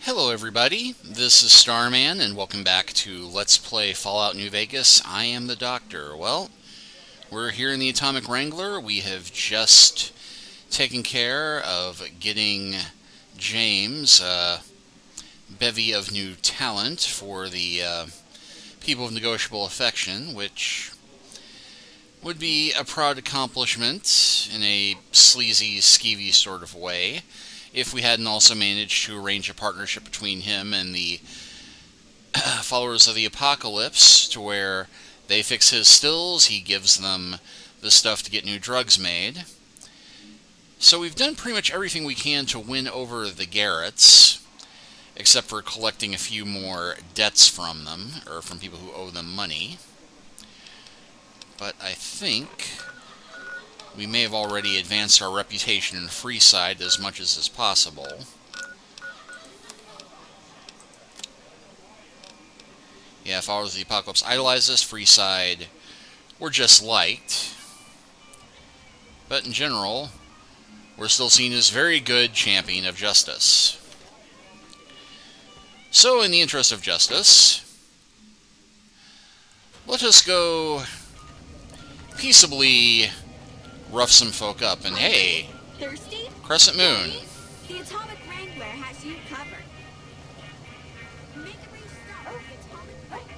Hello everybody, this is Starman and welcome back to Let's Play Fallout New Vegas. I am the Doctor. Well, we're here in the Atomic Wrangler. We have just taken care of getting James a bevy of new talent for the people of negotiable affection, which would be a proud accomplishment in a sleazy, skeevy sort of way, if we hadn't also managed to arrange a partnership between him and the followers of the Apocalypse, to where they fix his stills, he gives them the stuff to get new drugs made. So we've done pretty much everything we can to win over the Garretts, except for collecting a few more debts from them, or from people who owe them money. But I think we may have already advanced our reputation in Freeside as much as is possible. Yeah, followers of the Apocalypse idolize us. Freeside, we're just liked. But in general, we're still seen as very good champion of justice. So, in the interest of justice, let us go peaceably rough some folk up, and hey, Thirsty? Crescent Moon. The Atomic Wrangler has you covered. Make a restart of the Atomic Wrangler.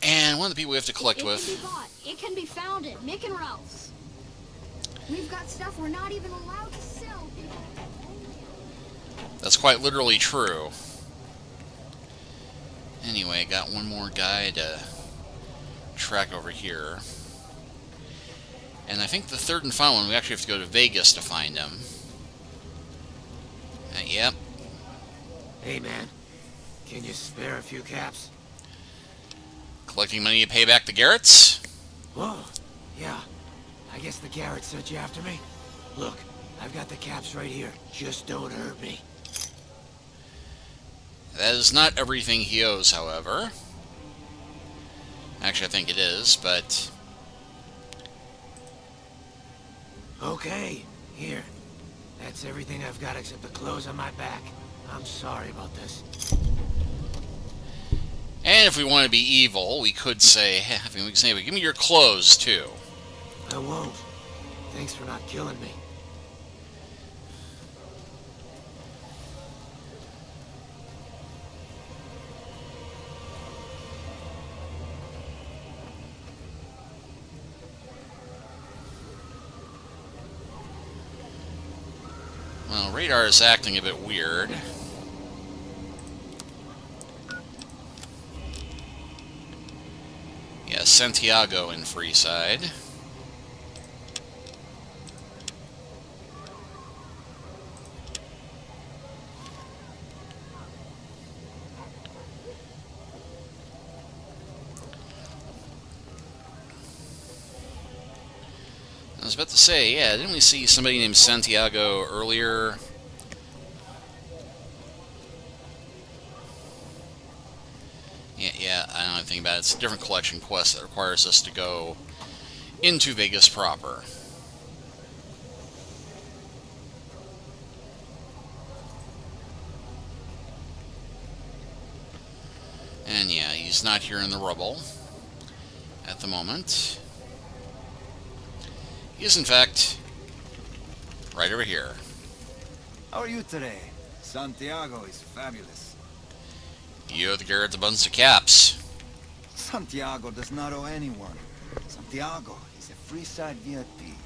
And one of the people we have to collect It with. can be bought. It can be found at Mick and Ralph's. We've got stuff we're not even allowed to sell. That's quite literally true. Anyway, got one more guy to track over here. And I think the third and final one, we actually have to go to Vegas to find him. Yep. Hey man, can you spare a few caps? Collecting money to pay back the Garretts? Whoa, yeah. I guess the Garretts sent you after me. Look, I've got the caps right here. Just don't hurt me. That is not everything he owes, however. Actually, I think it is, but Okay, here. That's everything I've got except the clothes on my back. I'm sorry about this. and if we want to be evil, we could say, we can say, give me your clothes, too. I won't. Thanks for not killing me. Well, radar is acting a bit weird. Yeah, Santiago in Freeside. I was about to say, yeah, didn't we see somebody named Santiago earlier? Yeah, I don't know anything about it. It's a different collection quest that requires us to go into Vegas proper. And yeah, he's not here in the rubble at the moment. He is, in fact, right over here. How are you today? Santiago is fabulous. You owe the Garrett a bunch of caps. Santiago does not owe anyone. Santiago is a Freeside VIP.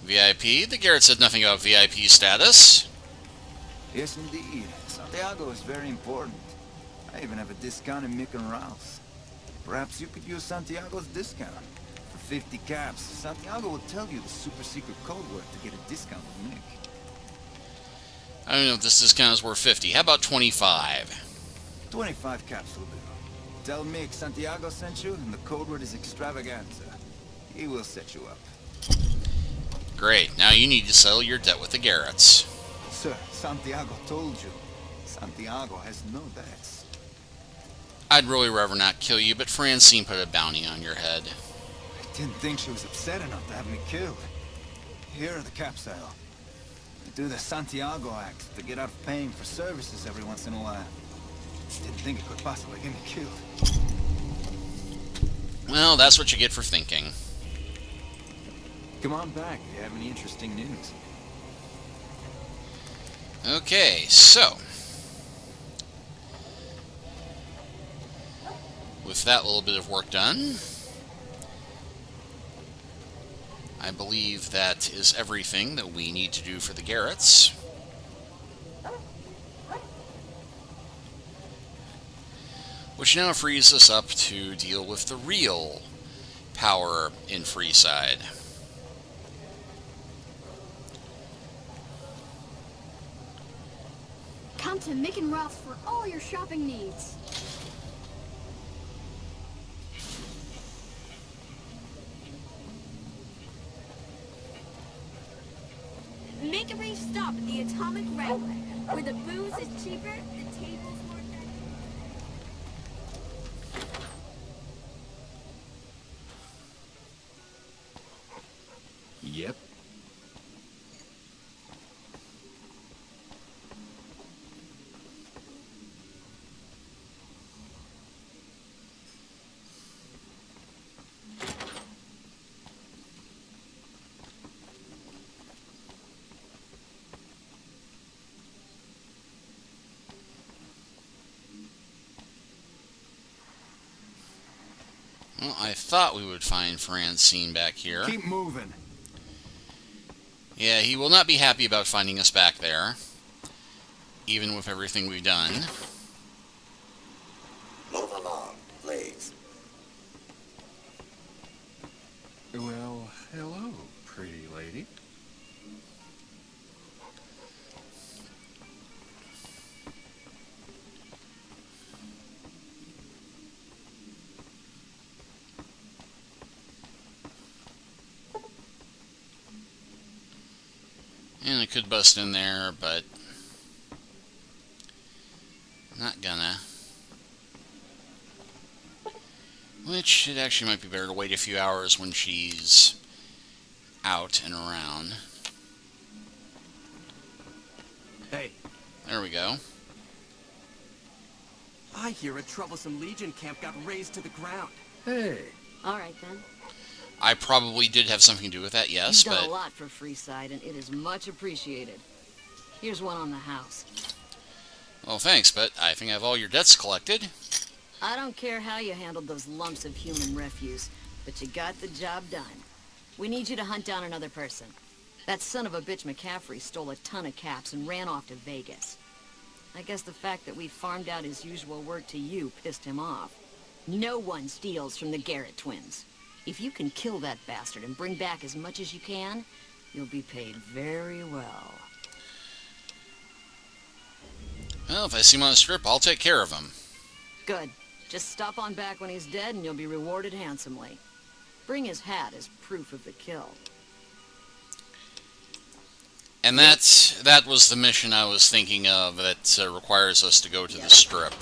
VIP? The Garrett said nothing about VIP status. Yes, indeed. Santiago is very important. I even have a discount in Mick and Ralph's. Perhaps you could use Santiago's discount. For 50 caps, Santiago will tell you the super secret code word to get a discount with Mick. I don't know if this discount is worth 50. How about 25? 25 caps will do. Tell Mick Santiago sent you, and the code word is extravaganza. He will set you up. Great. Now you need to settle your debt with the Garretts. Sir, Santiago told you. Santiago has no debts. I'd really rather not kill you, but Francine put a bounty on your head. I didn't think she was upset enough to have me killed. here are the cap sale. They do the Santiago Act to get out of paying for services every once in a while. Didn't think it could possibly get me killed. Well, that's what you get for thinking. Come on back if you have any interesting news. Okay, so with that little bit of work done, I believe that is everything that we need to do for the Garretts. Which now frees us up to deal with the real power in Freeside. Come to Mick and Ralph's for all your shopping needs. Make a brief stop at the Atomic Wrangler, where the booze is cheaper, the tables more expensive. Yep. Well, I thought we would find Francine back here. Keep moving. Yeah, he will not be happy about finding us back there, even with everything we've done. Move along, please. Well, hello, pretty lady. And I could bust in there, but not gonna. Which, it actually might be better to wait a few hours when she's out and around. Hey, There we go. I hear a troublesome Legion camp got razed to the ground. Hey, All right, then. I probably did have something to do with that, yes, You've done but a lot for Freeside, and it is much appreciated. Here's one on the house. well, thanks, but I think I have all your debts collected. I don't care how you handled those lumps of human refuse, but you got the job done. We need you to hunt down another person. That son of a bitch McCaffrey stole a ton of caps and ran off to Vegas. I guess the fact that we farmed out his usual work to you pissed him off. No one steals from the Garrett twins. If you can kill that bastard and bring back as much as you can, you'll be paid very well. Well, if I see him on the strip, I'll take care of him. Good. Just stop on back when he's dead and you'll be rewarded handsomely. Bring his hat as proof of the kill. And that was the mission I was thinking of that requires us to go to the strip.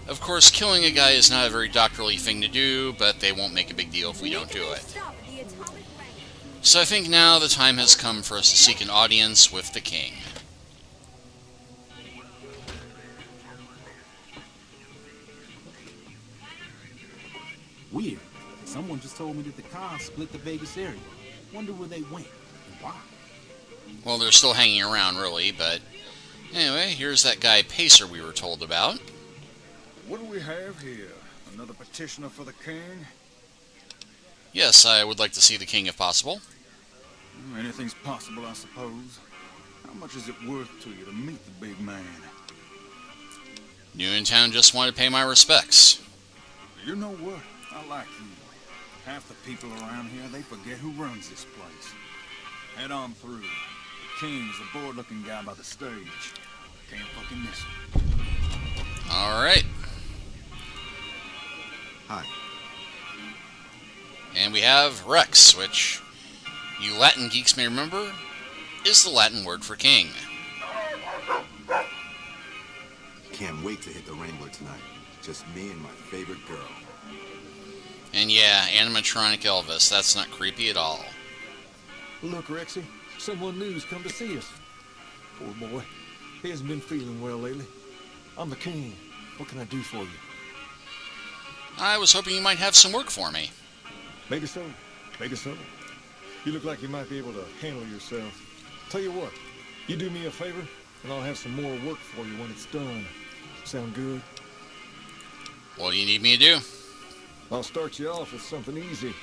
Of course, killing a guy is not a very doctorly thing to do, but they won't make a big deal if we don't do it. Stop at the Atomic Wrangler. So I think now the time has come for us to seek an audience with the king. Weird. Someone just told me that the cons split the Vegas area. Wonder where they went and why. Well, they're still hanging around, really, but anyway, here's that guy Pacer we were told about. What do we have here? Another petitioner for the king? Yes, I would like to see the king if possible. Anything's possible, I suppose. How much is it worth to you to meet the big man? New in town, just want to pay my respects. You know what? I like you. Half the people around here, they forget who runs this place. Head on through. The king's a bored-looking guy by the stage. Can't fucking miss him. Alright. Hi. And we have Rex, which you Latin geeks may remember is the Latin word for king. Can't wait to hit the Wrangler tonight. Just me and my favorite girl. And yeah, animatronic Elvis. That's not creepy at all. Look, Rexy, someone new's come to see us. Poor boy. He hasn't been feeling well lately. I'm the king. What can I do for you? I was hoping you might have some work for me. Maybe so. Maybe so. You look like you might be able to handle yourself. Tell you what, you do me a favor, and I'll have some more work for you when it's done. Sound good? What do you need me to do? I'll start you off with something easy.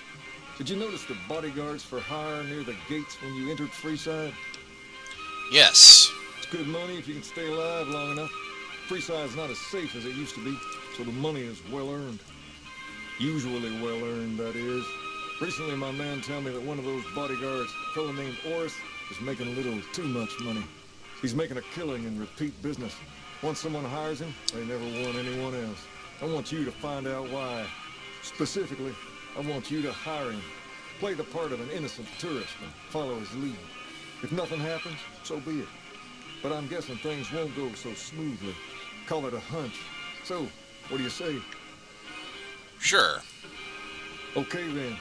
Did you notice the bodyguards for hire near the gates when you entered Freeside? Yes. It's good money if you can stay alive long enough. Freeside's not as safe as it used to be, so the money is well earned. Usually well earned, that is. Recently, my man told me that one of those bodyguards, a fellow named Oris, is making a little too much money. He's making a killing in repeat business. Once someone hires him, they never want anyone else. I want you to find out why. Specifically, I want you to hire him. Play the part of an innocent tourist and follow his lead. If nothing happens, so be it. But I'm guessing things won't go so smoothly. Call it a hunch. So, what do you say? Sure. Okay then.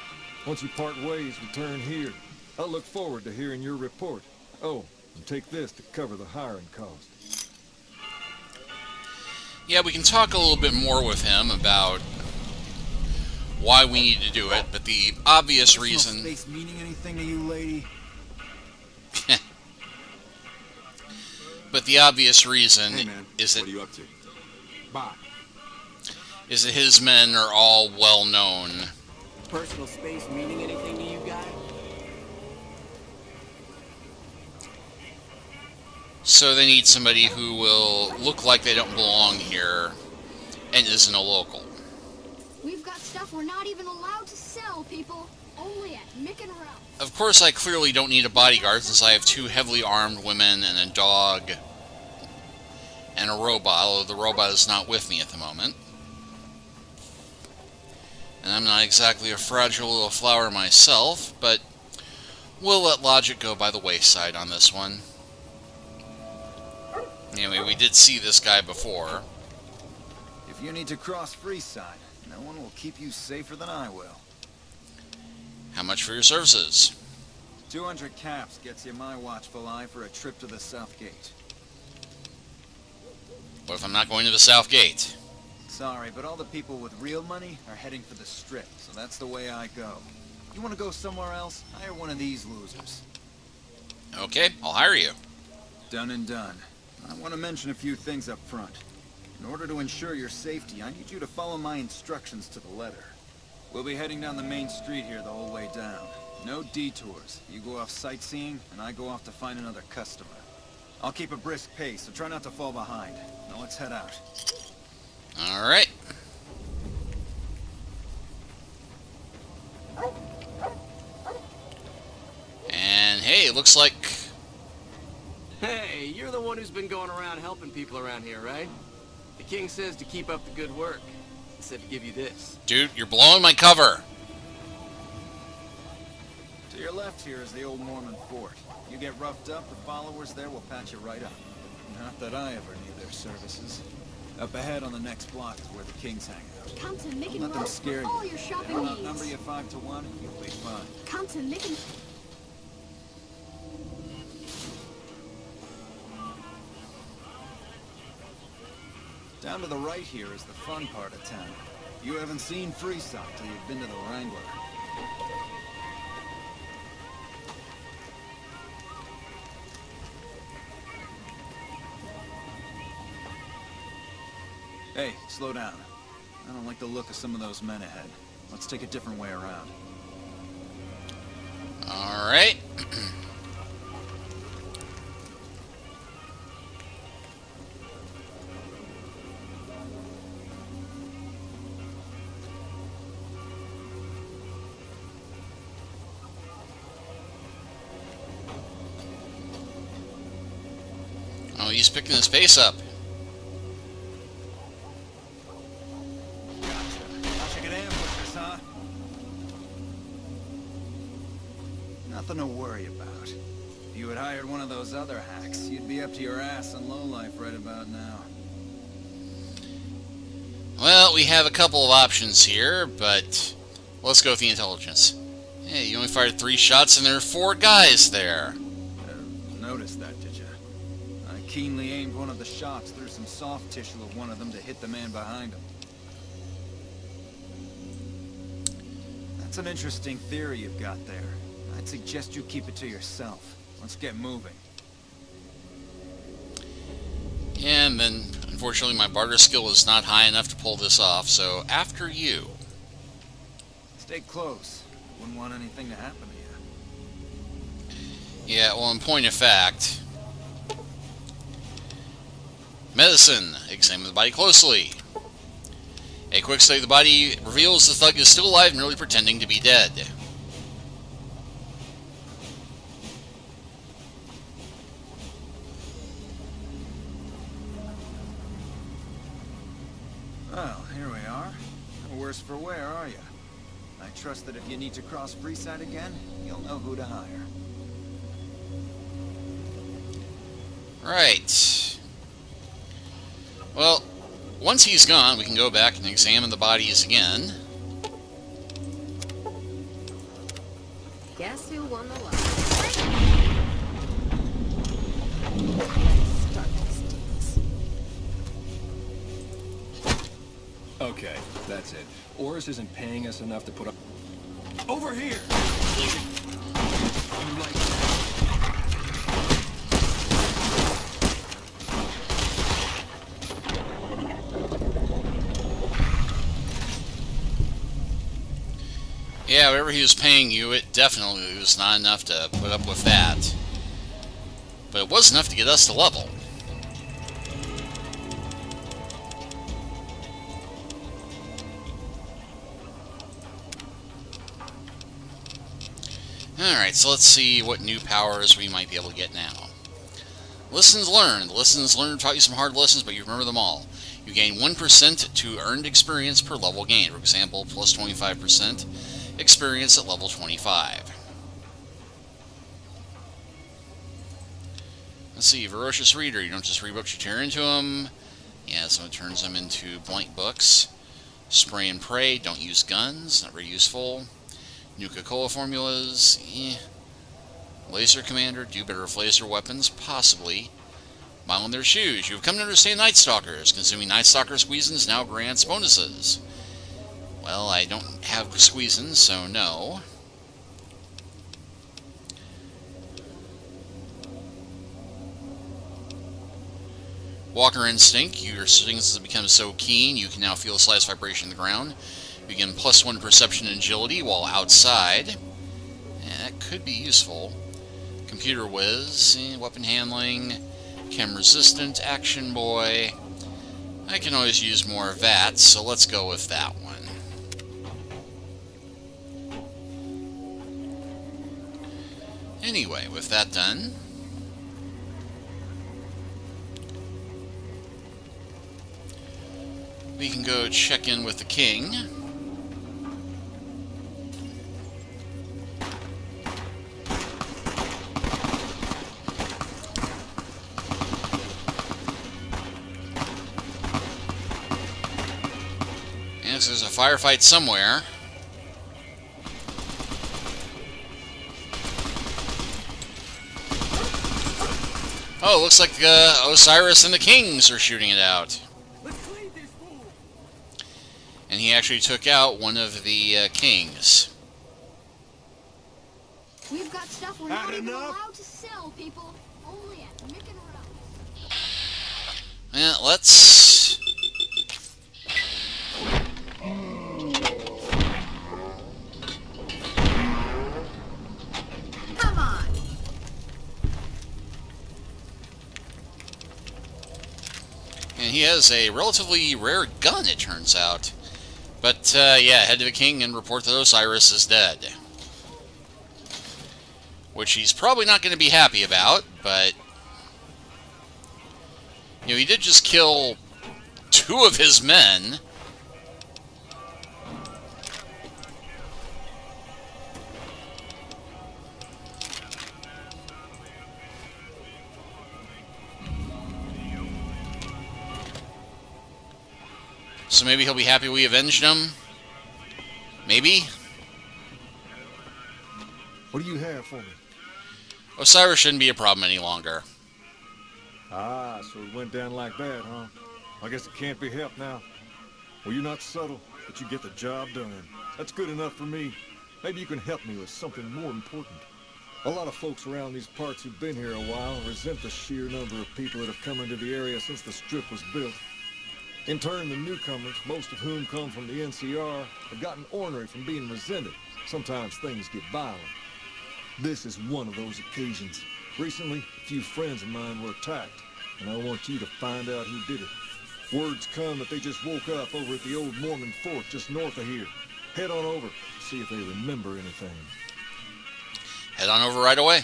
Once you part ways, return here. I'll look forward to hearing your report. Oh, and take this to cover the hiring cost. Yeah, we can talk a little bit more with him about why we need to do it, but the obvious reason... Space meaning anything to you, lady? But the obvious reason Hey man, is that what are you up to? Bye. is that his men are all well known. Personal space meaning anything to you guys? So they need somebody who will look like they don't belong here and isn't a local. We've got stuff we're not even allowed to sell, people. Only at Mick and Ralph. Of course, I clearly don't need a bodyguard since I have 2 heavily armed women and a dog and a robot, although the robot is not with me at the moment. And I'm not exactly a fragile little flower myself, but we'll let logic go by the wayside on this one. Anyway, we did see this guy before. If you need to cross Freeside, no one will keep you safer than I will. How much for your services? 200 caps gets you my watchful eye for a trip to the South Gate. What if I'm not going to the South Gate? Sorry, but all the people with real money are heading for the Strip, so that's the way I go. You want to go somewhere else? Hire one of these losers. Okay, I'll hire you. Done and done. I want to mention a few things up front. In order to ensure your safety, I need you to follow my instructions to the letter. We'll be heading down the main street here the whole way down. No detours. You go off sightseeing, and I go off to find another customer. I'll keep a brisk pace, so try not to fall behind. Now let's head out. Alright. And hey, it looks like... Hey, you're the one who's been going around helping people around here, right? The king says to keep up the good work. He said to give you this. Dude, you're blowing my cover. To your left here is the old Mormon fort. You get roughed up, the followers there will patch you right up. Not that I ever need their services. Up ahead on the next block is where the kings hang out. Come to Mick Don't and let them Ralph scare for you. all your shopping They'll needs. outnumber you 5 to 1, you'll be fine. Come to Mick and... Down to the right here is the fun part of town. You haven't seen Freeside till you've been to the Wrangler. Hey, slow down. I don't like the look of some of those men ahead. Let's take a different way around. Alright. Oh, he's picking his face up. Gotcha. Good ambushers, huh? Nothing to worry about. If you had hired one of those other hacks, you'd be up to your ass in lowlife right about now. Well, we have a couple of options here, but Let's go with the intelligence. Hey, you only fired 3 shots and there are 4 guys there. Noticed that, did you? I keenly aimed one of the shots through some soft tissue of one of them to hit the man behind him. That's an interesting theory you've got there. I'd suggest you keep it to yourself. Let's get moving. And then, unfortunately, my barter skill is not high enough to pull this off, so after you. Stay close. Wouldn't want anything to happen to you. Yeah, well, in point of fact... Medicine. Examine the body closely. A quick study of the body reveals the thug is still alive, merely pretending to be dead. Well, here we are. No worse for wear, are you? I trust that if you need to cross Freeside again, you'll know who to hire. Right. Well, once he's gone, we can go back and examine the bodies again. Guess who won the lottery? Okay, that's it. Oris isn't paying us enough to put up... Over here! Yeah, whatever he was paying you, it definitely was not enough to put up with that. But it was enough to get us to level. Alright, so let's see what new powers we might be able to get now. Lessons learned. Lessons learned taught you some hard lessons, but you remember them all. You gain 1% to earned experience per level gained. For example, plus 25% experience at level 25. Let's see, Ferocious Reader. You don't just read books, you tear into them. Yeah, so it turns them into blank books. Spray and pray. Don't use guns. Not very useful. Nuka-Cola formulas. Laser Commander. Do better with laser weapons. Possibly. Mile in their shoes. You have come to understand Night Stalkers. Consuming Night Stalker squeezins now grants bonuses. Well, I don't have squeezins, so no. Walker Instinct. Your instincts have become so keen, you can now feel the slightest vibration in the ground. You gain +1 perception and agility while outside. That could be useful. Computer Whiz. Weapon handling. Chem Resistant. Action Boy. I can always use more of that, so let's go with that one. Anyway, with that done, we can go check in with the king. And so there's a firefight somewhere. Oh, looks like Osiris and the Kings are shooting it out. And he actually took out one of the Kings. We've got stuff we're not even allowed to sell, people. Only at Mick and Ralph's. Well, let's... Come on. And he has a relatively rare gun, it turns out. But, yeah, head to the king and report that Osiris is dead. Which he's probably not going to be happy about, but... You know, he did just kill 2 of his men. So maybe he'll be happy we avenged him? Maybe? What do you have for me? Osiris shouldn't be a problem any longer. Ah, so it went down like that, huh? I guess it can't be helped now. Well, you're not subtle, but you get the job done. That's good enough for me. Maybe you can help me with something more important. A lot of folks around these parts who've been here a while resent the sheer number of people that have come into the area since the Strip was built. In turn, the newcomers, most of whom come from the NCR, have gotten ornery from being resented. Sometimes things get violent. This is one of those occasions. Recently, a few friends of mine were attacked, and I want you to find out who did it. Words come that they just woke up over at the old Mormon fort just north of here. Head on over, see if they remember anything. Head on over right away.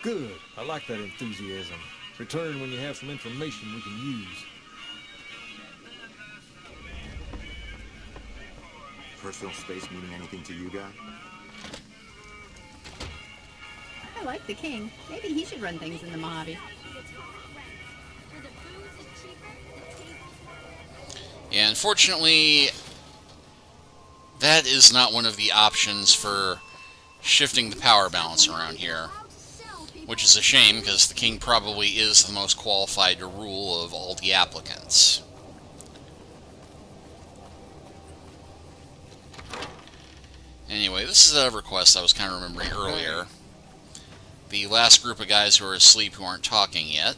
Good. I like that enthusiasm. Return when you have some information we can use. Personal space meaning anything to you, guy? I like the king. Maybe he should run things in the Mojave. Yeah, unfortunately, that is not one of the options for shifting the power balance around here. Which is a shame, because the king probably is the most qualified to rule of all the applicants. Anyway, this is a request I was kind of remembering earlier. The last group of guys who are asleep who aren't talking yet.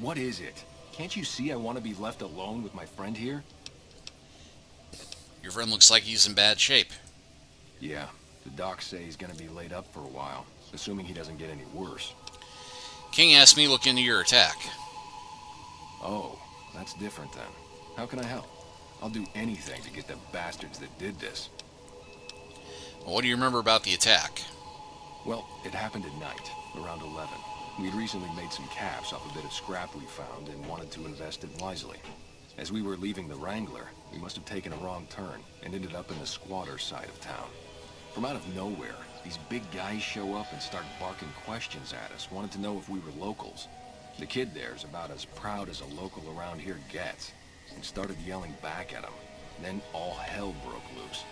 What is it? Can't you see I want to be left alone with my friend here? Your friend looks like he's in bad shape. Yeah, the docs say he's gonna be laid up for a while, assuming he doesn't get any worse. King asked me to look into your attack. Oh, that's different then. How can I help? I'll do anything to get the bastards that did this. Well, what do you remember about the attack? Well, it happened at night, around 11. We'd recently made some caps off a bit of scrap we found and wanted to invest it wisely. As we were leaving the Wrangler, we must have taken a wrong turn and ended up in the squatter side of town. From out of nowhere, these big guys show up and start barking questions at us, wanted to know if we were locals. The kid there's about as proud as a local around here gets, and started yelling back at him. Then all hell broke loose.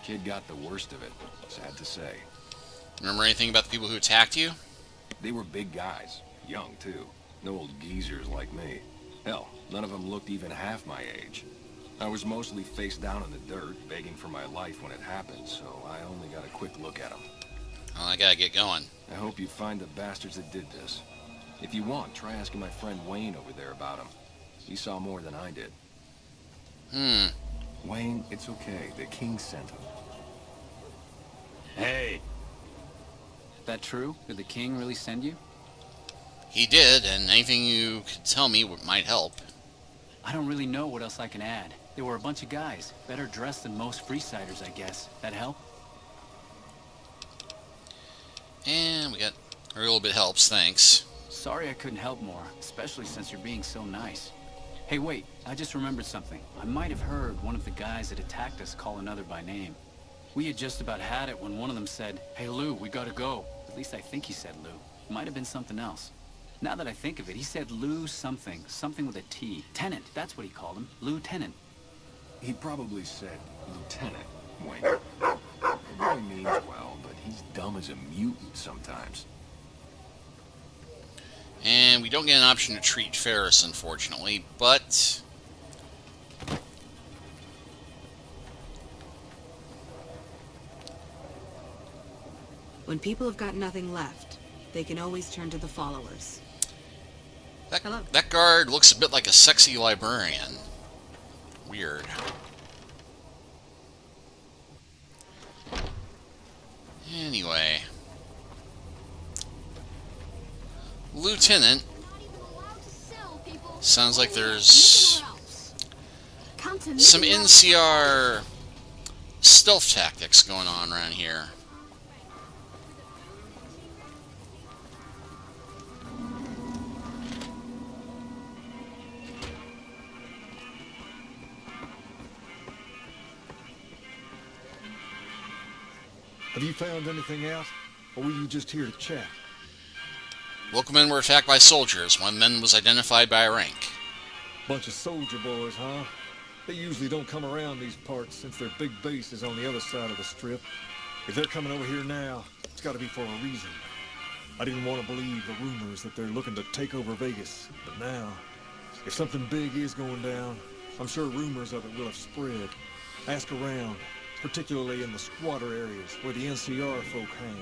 Kid got the worst of it, sad to say. Remember anything about the people who attacked you? They were big guys, young too. No old geezers like me. Hell, none of them looked even half my age. I was mostly face down in the dirt, begging for my life when it happened, so I only got a quick look at them. Well, I gotta get going. I hope you find the bastards that did this. If you want, try asking my friend Wayne over there about him. He saw more than I did. Wayne, it's okay. The king sent him. Hey! That true? Did the king really send you? He did, and anything you could tell me might help. I don't really know what else I can add. There were a bunch of guys, better dressed than most Freesiders, I guess. That help? And we got a little bit helps, thanks. Sorry I couldn't help more, especially since you're being so nice. Hey, wait, I just remembered something. I might have heard one of the guys that attacked us call another by name. We had just about had it when one of them said, "Hey Lou, we gotta go." At least I think he said Lou. Might have been something else. Now that I think of it, he said Lou something. Something with a T. Tenant, that's what he called him. Lieutenant. He probably said Lieutenant, Wayne. The boy means well, but he's dumb as a mutant sometimes. And we don't get an option to treat Ferris, unfortunately, but... When people have got nothing left, they can always turn to the followers. That guard looks a bit like a sexy librarian. Weird. Anyway. Lieutenant. Sounds like there's some NCR stealth tactics going on around here. Have you found anything out? Or were you just here to chat? Local men were attacked by soldiers. One man was identified by rank. Bunch of soldier boys, huh? They usually don't come around these parts since their big base is on the other side of the strip. If they're coming over here now, it's got to be for a reason. I didn't want to believe the rumors that they're looking to take over Vegas, but now, if something big is going down, I'm sure rumors of it will have spread. Ask around, particularly in the squatter areas where the NCR folk hang.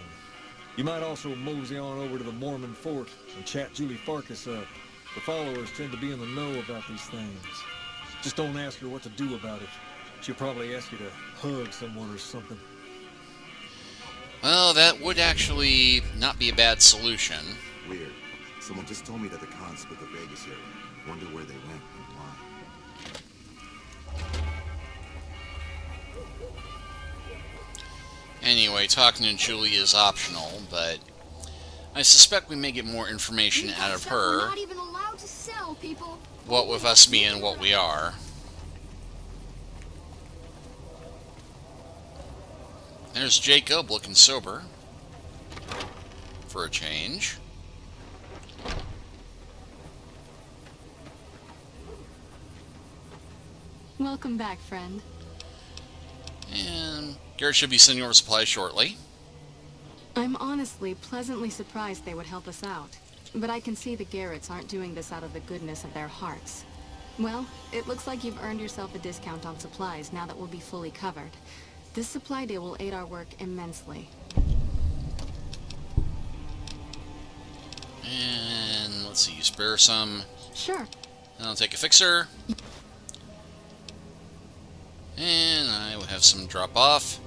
You might also mosey on over to the Mormon fort and chat Julie Farkas up. The followers tend to be in the know about these things. Just don't ask her what to do about it. She'll probably ask you to hug someone or something. Well, that would actually not be a bad solution. Weird. Someone just told me that the cons split the Vegas area. Wonder where they went and why. Anyway, talking to Julie is optional, but I suspect we may get more information out of her. We're not even allowed to sell, people. What with us being what we are. There's Jacob looking sober. For a change. Welcome back, friend. And Garrett should be sending over supplies shortly. I'm honestly pleasantly surprised they would help us out. But I can see the Garretts aren't doing this out of the goodness of their hearts. Well, it looks like you've earned yourself a discount on supplies now that we'll be fully covered. This supply deal will aid our work immensely. And let's see, you spare some. Sure. And I'll take a fixer. And I will have some drop off.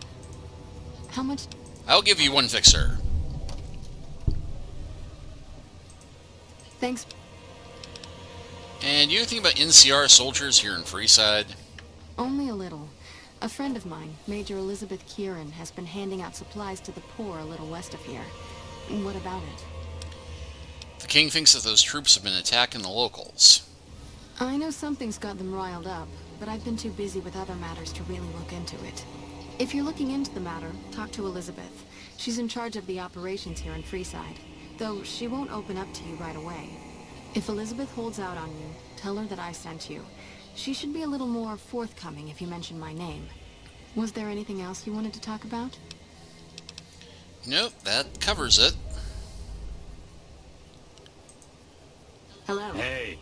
How much? I'll give you one fixer. Thanks. And you think about NCR soldiers here in Freeside? Only a little. A friend of mine, Major Elizabeth Kieran, has been handing out supplies to the poor a little west of here. What about it? The king thinks that those troops have been attacking the locals. I know something's got them riled up, but I've been too busy with other matters to really look into it. If you're looking into the matter, talk to Elizabeth. She's in charge of the operations here in Freeside, though she won't open up to you right away. If Elizabeth holds out on you, tell her that I sent you. She should be a little more forthcoming if you mention my name. Was there anything else you wanted to talk about? Nope, that covers it. Hello. Hey.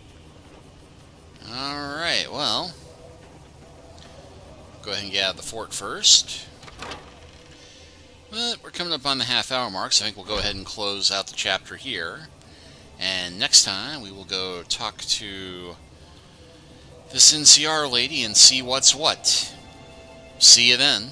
Alright, well. Go ahead and get out of the fort first. But we're coming up on the half-hour mark, so I think we'll go ahead and close out the chapter here. And next time, we will go talk to this NCR lady and see what's what. See you then.